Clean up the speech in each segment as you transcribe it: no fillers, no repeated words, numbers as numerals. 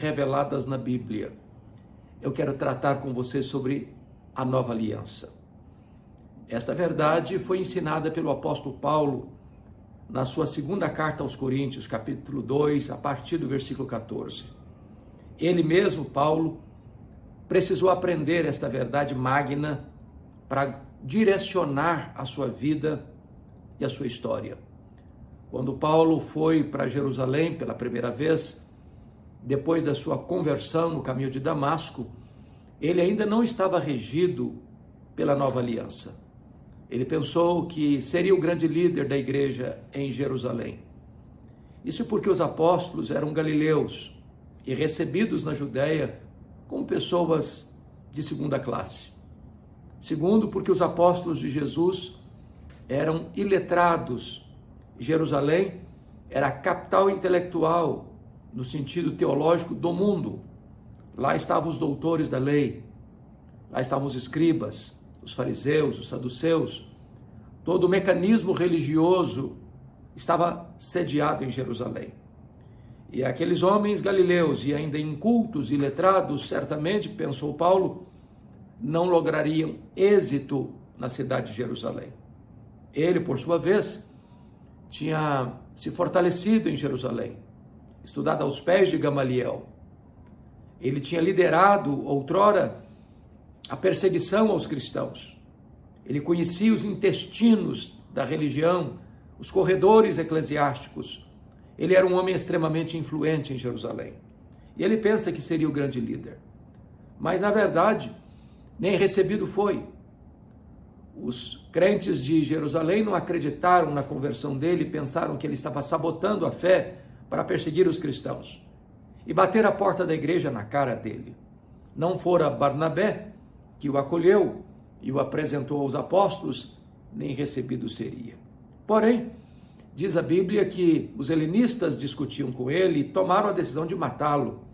reveladas na Bíblia. Eu quero tratar com você sobre a nova aliança. Esta verdade foi ensinada pelo apóstolo Paulo na sua segunda carta aos Coríntios, capítulo 2, a partir do versículo 14. Ele mesmo, Paulo, precisou aprender esta verdade magna para direcionar a sua vida e a sua história. Quando Paulo foi para Jerusalém pela primeira vez, depois da sua conversão no caminho de Damasco, ele ainda não estava regido pela nova aliança. Ele pensou que seria o grande líder da igreja em Jerusalém. Isso porque os apóstolos eram galileus e recebidos na Judéia como pessoas de segunda classe. Segundo, porque os apóstolos de Jesus eram iletrados. Jerusalém era a capital intelectual, no sentido teológico, do mundo. Lá estavam os doutores da lei, lá estavam os escribas, os fariseus, os saduceus. Todo o mecanismo religioso estava sediado em Jerusalém. E aqueles homens galileus e ainda incultos e letrados, certamente, pensou Paulo, não lograriam êxito na cidade de Jerusalém. Ele, por sua vez, tinha se fortalecido em Jerusalém, estudado aos pés de Gamaliel. Ele tinha liderado, outrora, a perseguição aos cristãos. Ele conhecia os intestinos da religião, os corredores eclesiásticos. Ele era um homem extremamente influente em Jerusalém. E ele pensa que seria o grande líder. Mas, na verdade, nem recebido foi. Os crentes de Jerusalém não acreditaram na conversão dele, pensaram que ele estava sabotando a fé para perseguir os cristãos e bater a porta da igreja na cara dele. Não fora Barnabé, que o acolheu e o apresentou aos apóstolos, nem recebido seria. Porém, diz a Bíblia que os helenistas discutiam com ele e tomaram a decisão de matá-lo.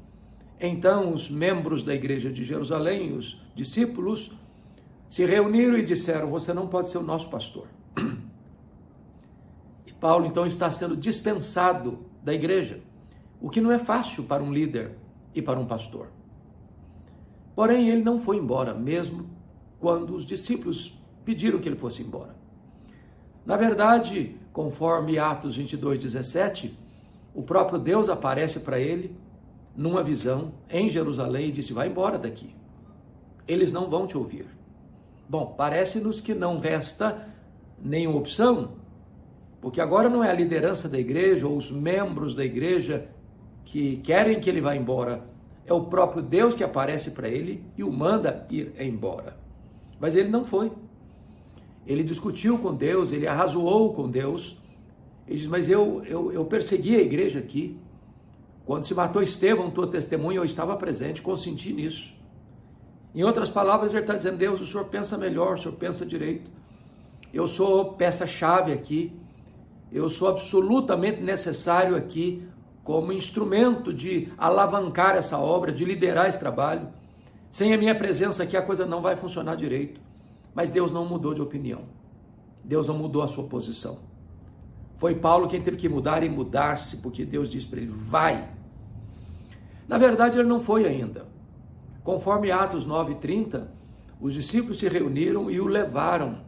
Então, os membros da igreja de Jerusalém, os discípulos, se reuniram e disseram: você não pode ser o nosso pastor. E Paulo, então, está sendo dispensado da igreja, o que não é fácil para um líder e para um pastor. Porém, ele não foi embora, mesmo quando os discípulos pediram que ele fosse embora. Na verdade, conforme Atos 22:17, o próprio Deus aparece para ele numa visão em Jerusalém e disse: vai embora daqui, eles não vão te ouvir. Bom, parece-nos que não resta nenhuma opção, porque agora não é a liderança da igreja ou os membros da igreja que querem que ele vá embora, é o próprio Deus que aparece para ele e o manda ir embora. Mas ele não foi. Ele discutiu com Deus, ele arrazoou com Deus. Ele diz: mas eu persegui a igreja aqui. Quando se matou Estevão, tua testemunha, eu estava presente, consenti nisso. Em outras palavras, ele está dizendo: Deus, o Senhor pensa melhor, o Senhor pensa direito. Eu sou peça-chave aqui. Eu sou absolutamente necessário aqui como instrumento de alavancar essa obra, de liderar esse trabalho. Sem a minha presença aqui, a coisa não vai funcionar direito. Mas Deus não mudou de opinião. Deus não mudou a sua posição. Foi Paulo quem teve que mudar e mudar-se, porque Deus disse para ele: vai. Na verdade, ele não foi ainda. Conforme Atos 9:30, os discípulos se reuniram e o levaram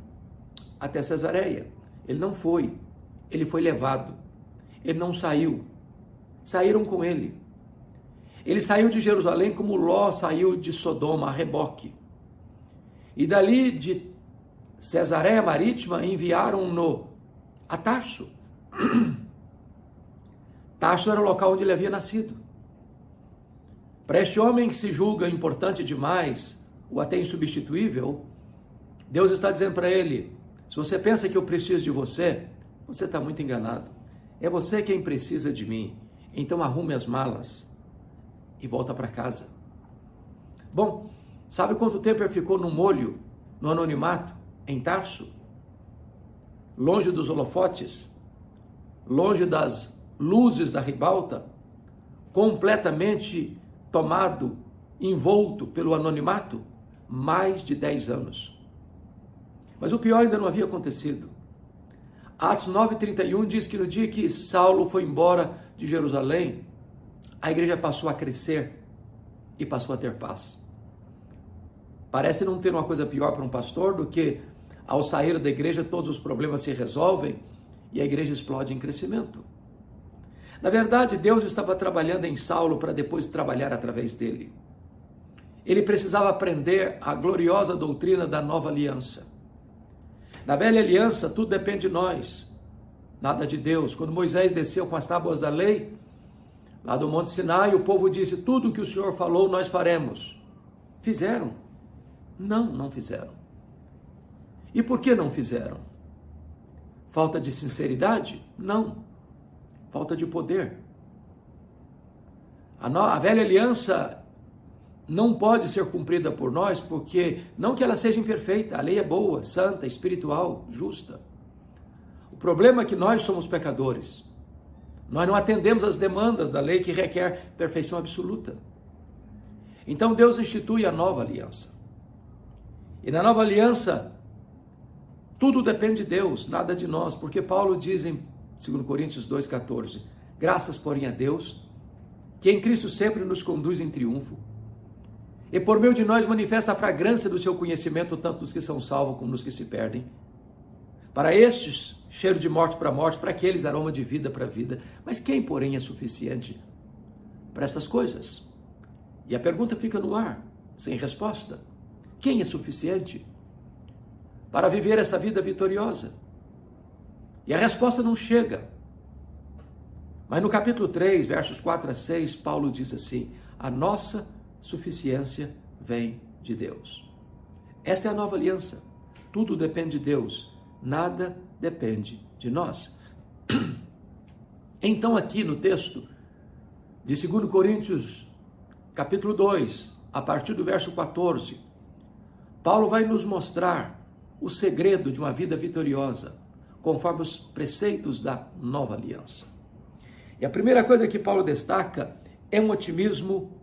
até Cesareia. Ele não foi, ele foi levado. Ele não saiu. Saíram com ele. Ele saiu de Jerusalém como Ló saiu de Sodoma, a reboque. E dali de Cesareia Marítima enviaram-no a Tarso. Tarso era o local onde ele havia nascido. Para este homem que se julga importante demais, ou até insubstituível, Deus está dizendo para ele: se você pensa que eu preciso de você, você está muito enganado. É você quem precisa de mim. Então arrume as malas e volta para casa. Bom, sabe quanto tempo ele ficou no molho, no anonimato, em Tarso? Longe dos holofotes, longe das luzes da ribalta, completamente tomado, envolto pelo anonimato? Mais de 10 anos. Mas o pior ainda não havia acontecido. Atos 9:31 diz que no dia que Saulo foi embora de Jerusalém, a igreja passou a crescer e passou a ter paz. Parece não ter uma coisa pior para um pastor do que, ao sair da igreja, todos os problemas se resolvem e a igreja explode em crescimento. Na verdade, Deus estava trabalhando em Saulo para depois trabalhar através dele. Ele precisava aprender a gloriosa doutrina da nova aliança. Na velha aliança, tudo depende de nós, nada de Deus. Quando Moisés desceu com as tábuas da lei, lá do Monte Sinai, o povo disse: tudo o que o Senhor falou, nós faremos. Fizeram? Não, não fizeram. E por que não fizeram? Falta de sinceridade? Não. Falta de poder. A velha aliança não pode ser cumprida por nós, porque, não que ela seja imperfeita, a lei é boa, santa, espiritual, justa. O problema é que nós somos pecadores. Nós não atendemos às demandas da lei que requer perfeição absoluta. Então Deus institui a nova aliança. E na nova aliança, tudo depende de Deus, nada de nós, porque Paulo diz em 2 Coríntios 2,14, graças, porém, a Deus, que em Cristo sempre nos conduz em triunfo, e por meio de nós manifesta a fragrância do seu conhecimento, tanto dos que são salvos como dos que se perdem. Para estes, cheiro de morte para morte, para aqueles, aroma de vida para vida. Mas quem, porém, é suficiente para estas coisas? E a pergunta fica no ar, sem resposta. Quem é suficiente para viver essa vida vitoriosa? E a resposta não chega. Mas no capítulo 3, versos 4 a 6, Paulo diz assim: a nossa suficiência vem de Deus. Esta é a nova aliança. Tudo depende de Deus, nada depende de nós. Então aqui no texto de 2 Coríntios, capítulo 2, a partir do verso 14, Paulo vai nos mostrar o segredo de uma vida vitoriosa, conforme os preceitos da nova aliança. E a primeira coisa que Paulo destaca é um otimismo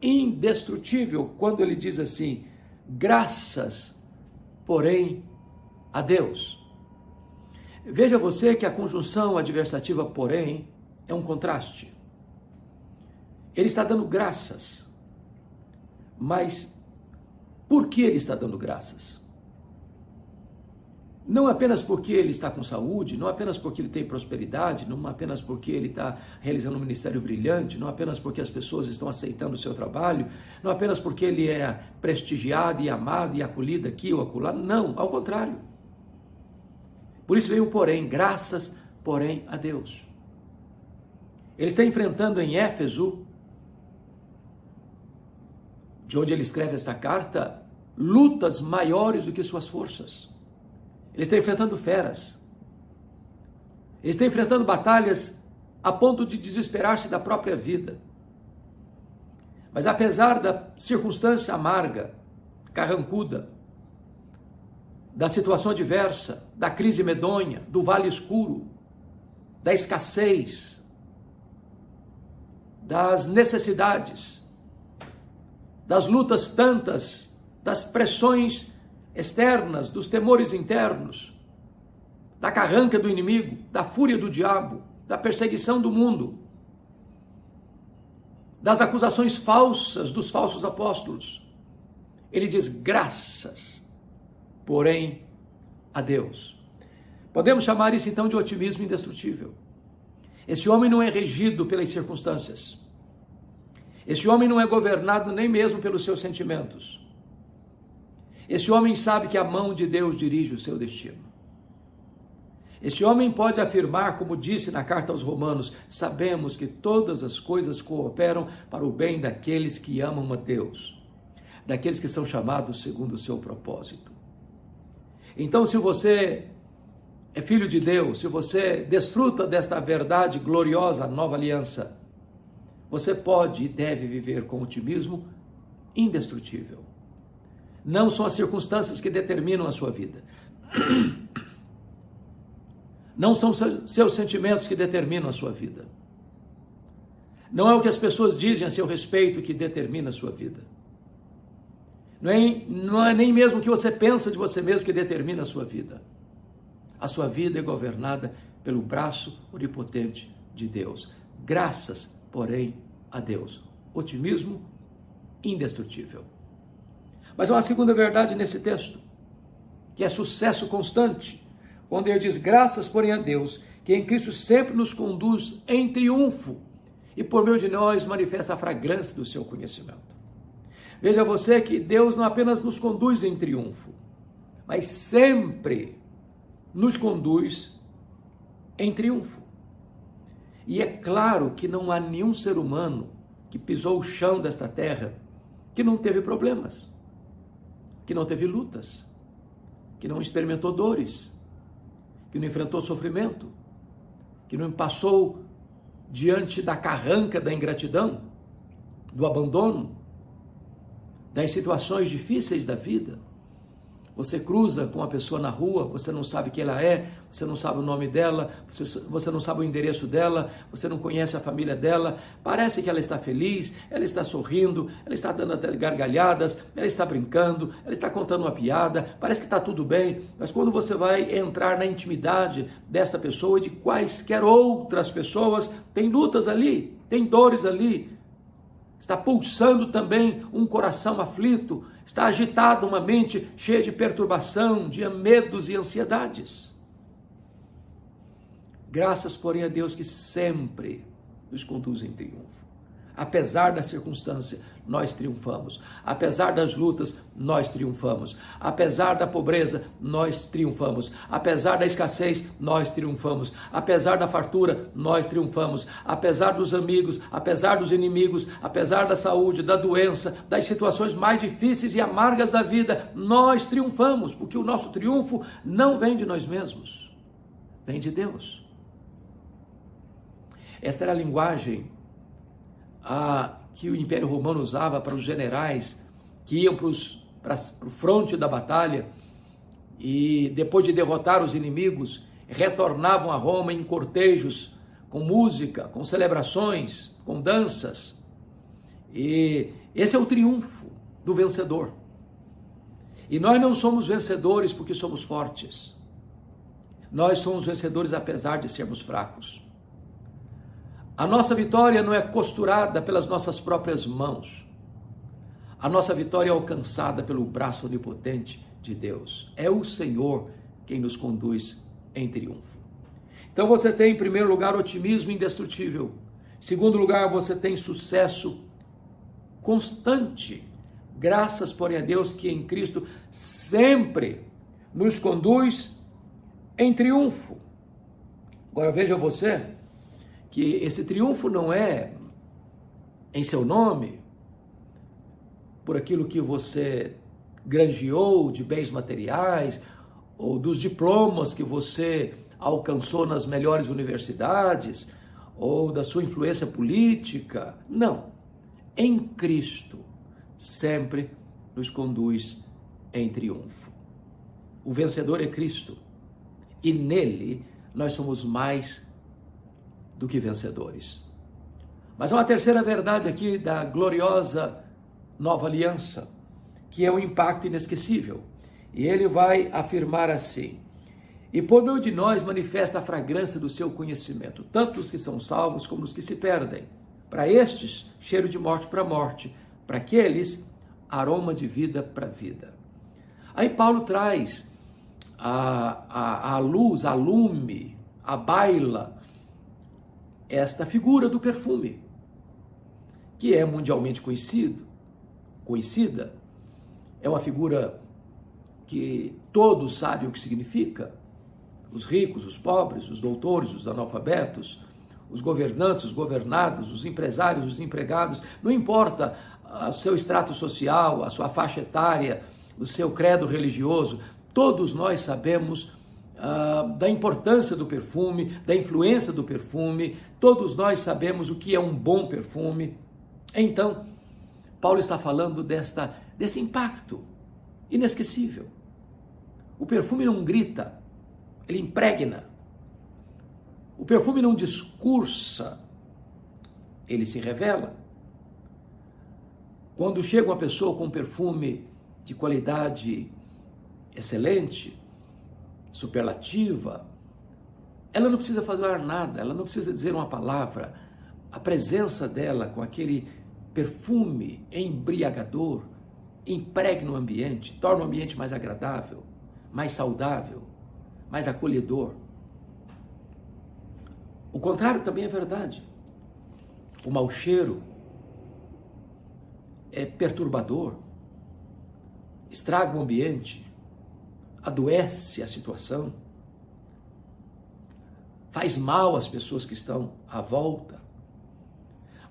indestrutível, quando ele diz assim: graças, porém, a Deus. Veja você que a conjunção adversativa porém é um contraste. Ele está dando graças, mas por que ele está dando graças? Não apenas porque ele está com saúde, não apenas porque ele tem prosperidade, não apenas porque ele está realizando um ministério brilhante, não apenas porque as pessoas estão aceitando o seu trabalho, não apenas porque ele é prestigiado e amado e acolhido aqui ou acolá, não, ao contrário. Por isso veio o porém, graças, porém, a Deus. Ele está enfrentando em Éfeso, de onde ele escreve esta carta, lutas maiores do que suas forças. Ele está enfrentando feras. Ele está enfrentando batalhas a ponto de desesperar-se da própria vida. Mas apesar da circunstância amarga, carrancuda, da situação adversa, da crise medonha, do vale escuro, da escassez, das necessidades, das lutas tantas, das pressões externas, dos temores internos, da carranca do inimigo, da fúria do diabo, da perseguição do mundo, das acusações falsas dos falsos apóstolos. Ele diz graças, porém, a Deus. Podemos chamar isso então de otimismo indestrutível. Esse homem não é regido pelas circunstâncias. Esse homem não é governado nem mesmo pelos seus sentimentos. Esse homem sabe que a mão de Deus dirige o seu destino. Esse homem pode afirmar, como disse na carta aos Romanos, sabemos que todas as coisas cooperam para o bem daqueles que amam a Deus, daqueles que são chamados segundo o seu propósito. Então, se você é filho de Deus, se você desfruta desta verdade gloriosa, nova aliança, você pode e deve viver com otimismo indestrutível. Não são as circunstâncias que determinam a sua vida. Não são seus sentimentos que determinam a sua vida. Não é o que as pessoas dizem a seu respeito que determina a sua vida. Não é nem mesmo o que você pensa de você mesmo que determina a sua vida. A sua vida é governada pelo braço onipotente de Deus. Graças, porém, a Deus. Otimismo indestrutível. Mas há uma segunda verdade nesse texto, que é sucesso constante. Quando ele diz, graças, porém, a Deus, que em Cristo sempre nos conduz em triunfo e por meio de nós manifesta a fragrância do seu conhecimento. Veja você que Deus não apenas nos conduz em triunfo, mas sempre nos conduz em triunfo. E é claro que não há nenhum ser humano que pisou o chão desta terra que não teve problemas, que não teve lutas, que não experimentou dores, que não enfrentou sofrimento, que não passou diante da carranca da ingratidão, do abandono, das situações difíceis da vida. Você cruza com uma pessoa na rua, você não sabe quem ela é, você não sabe o nome dela, você não sabe o endereço dela, você não conhece a família dela, parece que ela está feliz, ela está sorrindo, ela está dando até gargalhadas, ela está brincando, ela está contando uma piada, parece que está tudo bem, mas quando você vai entrar na intimidade desta pessoa e de quaisquer outras pessoas, tem lutas ali, tem dores ali, está pulsando também um coração aflito, está agitada uma mente cheia de perturbação, de medos e ansiedades. Graças, porém, a Deus que sempre nos conduz em triunfo. Apesar da circunstância, nós triunfamos. Apesar das lutas, nós triunfamos. Apesar da pobreza, nós triunfamos. Apesar da escassez, nós triunfamos. Apesar da fartura, nós triunfamos. Apesar dos amigos, apesar dos inimigos, apesar da saúde, da doença, das situações mais difíceis e amargas da vida, nós triunfamos, porque o nosso triunfo não vem de nós mesmos, vem de Deus. Esta era a linguagem que o Império Romano usava para os generais que iam para o fronte da batalha e depois de derrotar os inimigos, retornavam a Roma em cortejos, com música, com celebrações, com danças. E esse é o triunfo do vencedor. E nós não somos vencedores porque somos fortes. Nós somos vencedores apesar de sermos fracos. A nossa vitória não é costurada pelas nossas próprias mãos. A nossa vitória é alcançada pelo braço onipotente de Deus. É o Senhor quem nos conduz em triunfo. Então você tem, em primeiro lugar, otimismo indestrutível. Em segundo lugar, você tem sucesso constante. Graças, porém, a Deus que em Cristo sempre nos conduz em triunfo. Agora veja você que esse triunfo não é em seu nome, por aquilo que você granjeou de bens materiais, ou dos diplomas que você alcançou nas melhores universidades, ou da sua influência política. Não. Em Cristo, sempre nos conduz em triunfo. O vencedor é Cristo, e nele nós somos mais do que vencedores. Mas há uma terceira verdade aqui da gloriosa nova aliança, que é um impacto inesquecível. E ele vai afirmar assim: e por meio de nós manifesta a fragrância do seu conhecimento, tanto os que são salvos como os que se perdem. Para estes, cheiro de morte para morte, para aqueles, aroma de vida para vida. Aí Paulo traz a luz, a lume, a baila, esta figura do perfume, que é mundialmente conhecida, é uma figura que todos sabem o que significa, os ricos, os pobres, os doutores, os analfabetos, os governantes, os governados, os empresários, os empregados, não importa o seu extrato social, a sua faixa etária, o seu credo religioso, todos nós sabemos da importância do perfume, da influência do perfume, todos nós sabemos o que é um bom perfume. Então, Paulo está falando desse impacto inesquecível. O perfume não grita, ele impregna. O perfume não discursa, ele se revela. Quando chega uma pessoa com um perfume de qualidade excelente, superlativa, ela não precisa falar nada, ela não precisa dizer uma palavra. a presença dela com aquele perfume embriagador impregna o ambiente, torna o ambiente mais agradável, mais saudável, mais acolhedor. O contrário também é verdade. O mau cheiro é perturbador, estraga o ambiente, adoece a situação, faz mal às pessoas que estão à volta.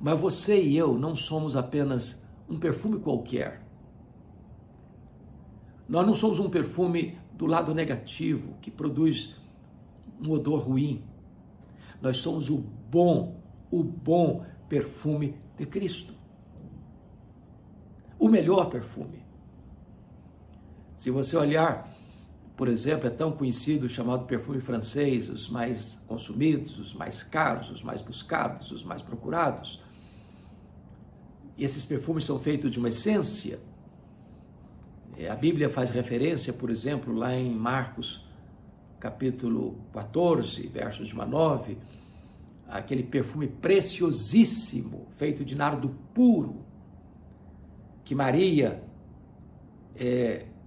Mas você e eu não somos apenas um perfume qualquer. Nós não somos um perfume do lado negativo, que produz um odor ruim. Nós somos o bom perfume de Cristo. O melhor perfume. Se você olhar, por exemplo, é tão conhecido o chamado perfume francês, os mais consumidos, os mais caros, os mais buscados, os mais procurados. E esses perfumes são feitos de uma essência. A Bíblia faz referência, por exemplo, lá em Marcos, capítulo 14, versos de 1 a 9, aquele perfume preciosíssimo, feito de nardo puro, que Maria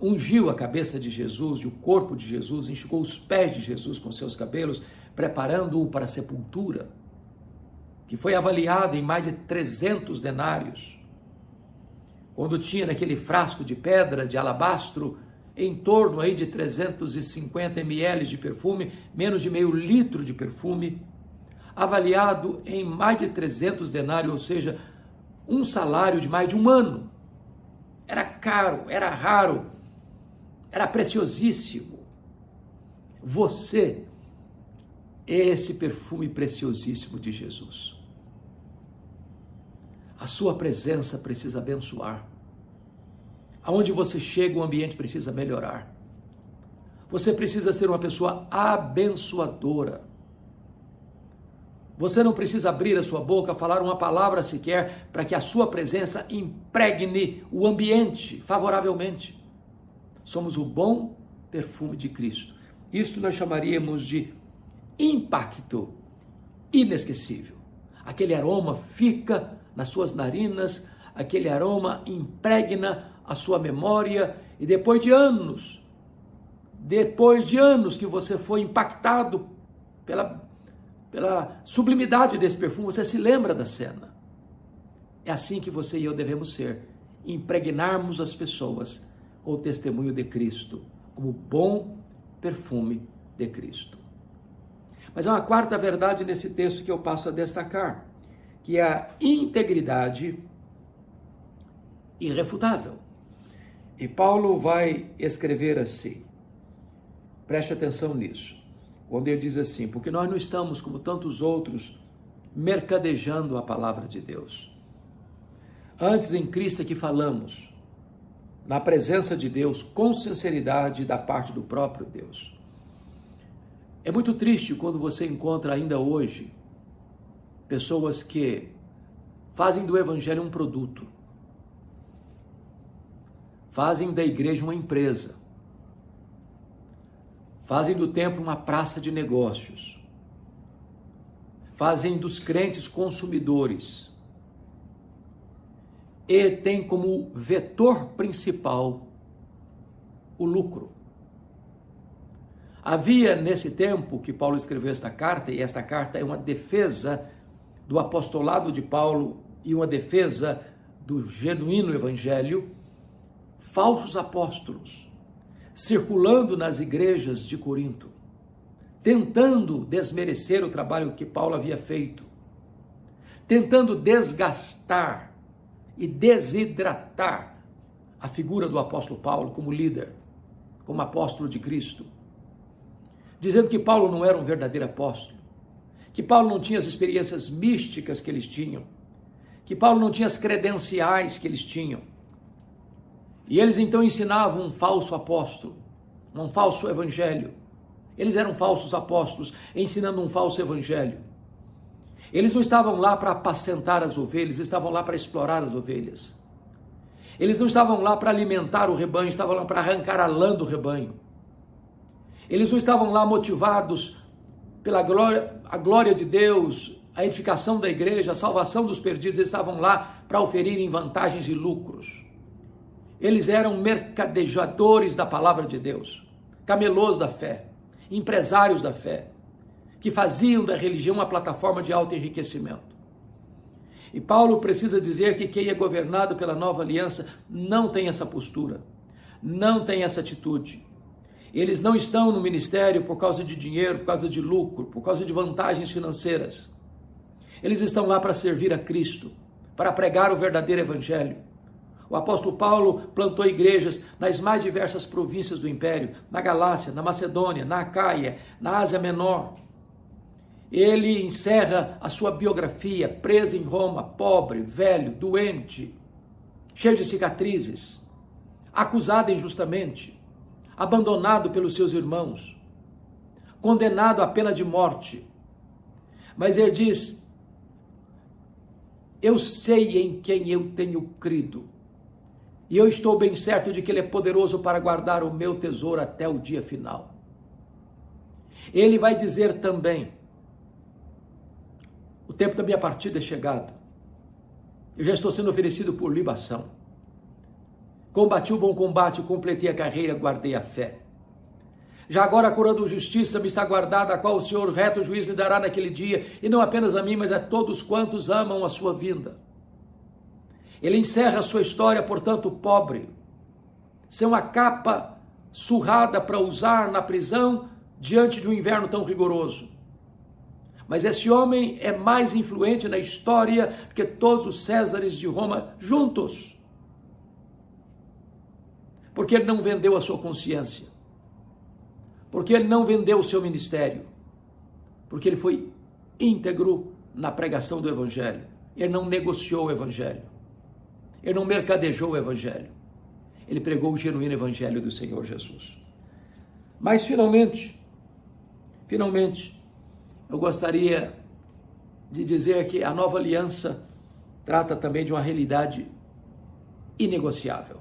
ungiu a cabeça de Jesus, e o corpo de Jesus, enxugou os pés de Jesus com seus cabelos, preparando-o para a sepultura, que foi avaliado em mais de 300 denários, quando tinha naquele frasco de pedra, de alabastro, em torno aí de 350 ml de perfume, menos de meio litro de perfume, avaliado em mais de 300 denários, ou seja, um salário de mais de um ano. Era caro, era raro, era preciosíssimo. Você é esse perfume preciosíssimo de Jesus. A sua presença precisa abençoar. Aonde você chega, o ambiente precisa melhorar. Você precisa ser uma pessoa abençoadora. Você não precisa abrir a sua boca, falar uma palavra sequer, para que a sua presença impregne o ambiente favoravelmente. Somos o bom perfume de Cristo. Isto nós chamaríamos de impacto inesquecível. Aquele aroma fica nas suas narinas, aquele aroma impregna a sua memória, e depois de anos que você foi impactado pela sublimidade desse perfume, você se lembra da cena. É assim que você e eu devemos ser, impregnarmos as pessoas com o testemunho de Cristo, como bom perfume de Cristo. Mas há uma quarta verdade nesse texto que eu passo a destacar, que é a integridade irrefutável. E Paulo vai escrever assim, preste atenção nisso, quando ele diz assim: porque nós não estamos, como tantos outros, mercadejando a palavra de Deus. Antes, em Cristo é que falamos, na presença de Deus, com sinceridade da parte do próprio Deus. É muito triste quando você encontra ainda hoje pessoas que fazem do evangelho um produto, fazem da igreja uma empresa, fazem do templo uma praça de negócios, fazem dos crentes consumidores e tem como vetor principal o lucro. Havia nesse tempo que Paulo escreveu esta carta, e esta carta é uma defesa do apostolado de Paulo e uma defesa do genuíno evangelho, falsos apóstolos circulando nas igrejas de Corinto, tentando desmerecer o trabalho que Paulo havia feito, tentando desgastar e desidratar a figura do apóstolo Paulo como líder, como apóstolo de Cristo, dizendo que Paulo não era um verdadeiro apóstolo, que Paulo não tinha as experiências místicas que eles tinham, que Paulo não tinha as credenciais que eles tinham. E eles então ensinavam um falso apóstolo, um falso evangelho. Eles eram falsos apóstolos, ensinando um falso evangelho. Eles não estavam lá para apacentar as ovelhas, estavam lá para explorar as ovelhas. Eles não estavam lá para alimentar o rebanho, estavam lá para arrancar a lã do rebanho. Eles não estavam lá motivados pela glória de Deus, a edificação da igreja, a salvação dos perdidos, eles estavam lá para oferirem vantagens e lucros. Eles eram mercadejadores da palavra de Deus, camelôs da fé, empresários da fé, que faziam da religião uma plataforma de alto enriquecimento. E Paulo precisa dizer que quem é governado pela nova aliança não tem essa postura, não tem essa atitude. Eles não estão no ministério por causa de dinheiro, por causa de lucro, por causa de vantagens financeiras. Eles estão lá para servir a Cristo, para pregar o verdadeiro evangelho. O apóstolo Paulo plantou igrejas nas mais diversas províncias do império, na Galácia, na Macedônia, na Acaia, na Ásia Menor. Ele encerra a sua biografia preso em Roma, pobre, velho, doente, cheio de cicatrizes, acusado injustamente, abandonado pelos seus irmãos, condenado à pena de morte. Mas ele diz: eu sei em quem eu tenho crido, e eu estou bem certo de que Ele é poderoso para guardar o meu tesouro até o dia final. Ele vai dizer também: o tempo da minha partida é chegado, eu já estou sendo oferecido por libação. Combati o bom combate, completei a carreira, guardei a fé. Já agora a coroa de justiça me está guardada, a qual o Senhor, reto juiz, me dará naquele dia, e não apenas a mim, mas a todos quantos amam a sua vinda. Ele encerra a sua história, portanto, pobre, sem uma capa surrada para usar na prisão diante de um inverno tão rigoroso. Mas esse homem é mais influente na história que todos os Césares de Roma juntos. Porque ele não vendeu a sua consciência. Porque ele não vendeu o seu ministério. Porque ele foi íntegro na pregação do evangelho. Ele não negociou o evangelho. Ele não mercadejou o evangelho. Ele pregou o genuíno evangelho do Senhor Jesus. Mas finalmente, eu gostaria de dizer que a nova aliança trata também de uma realidade inegociável.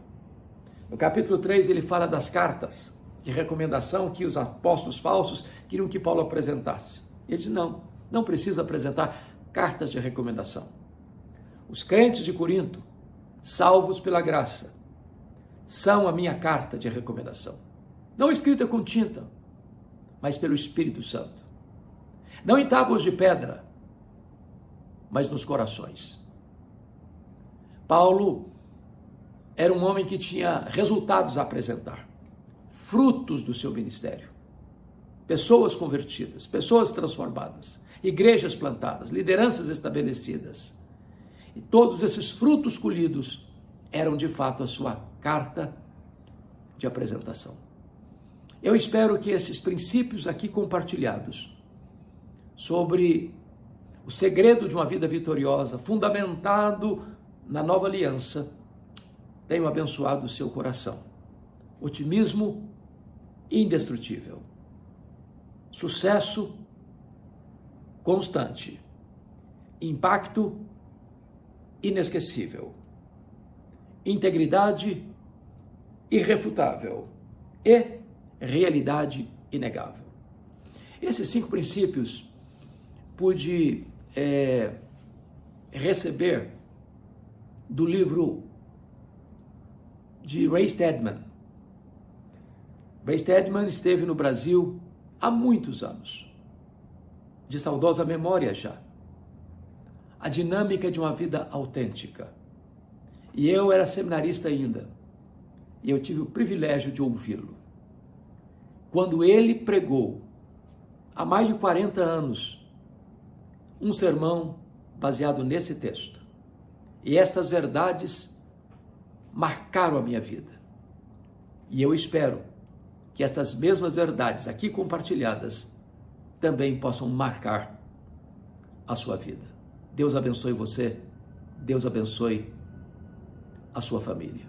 No capítulo 3 ele fala das cartas de recomendação que os apóstolos falsos queriam que Paulo apresentasse. Ele diz: não precisa apresentar cartas de recomendação. Os crentes de Corinto, salvos pela graça, são a minha carta de recomendação. Não escrita com tinta, mas pelo Espírito Santo. Não em tábuas de pedra, mas nos corações. Paulo era um homem que tinha resultados a apresentar, frutos do seu ministério. Pessoas convertidas, pessoas transformadas, igrejas plantadas, lideranças estabelecidas. E todos esses frutos colhidos eram de fato a sua carta de apresentação. Eu espero que esses princípios aqui compartilhados sobre o segredo de uma vida vitoriosa, fundamentado na nova aliança, tenham abençoado o seu coração. Otimismo indestrutível, sucesso constante, impacto inesquecível, integridade irrefutável e realidade inegável. Esses 5 princípios pude receber do livro de Ray Stedman. Ray Stedman esteve no Brasil há muitos anos, de saudosa memória já. A dinâmica de uma vida autêntica. E eu era seminarista ainda, e eu tive o privilégio de ouvi-lo. Quando ele pregou, há mais de 40 anos, um sermão baseado nesse texto. E estas verdades marcaram a minha vida. E eu espero que estas mesmas verdades aqui compartilhadas também possam marcar a sua vida. Deus abençoe você, Deus abençoe a sua família.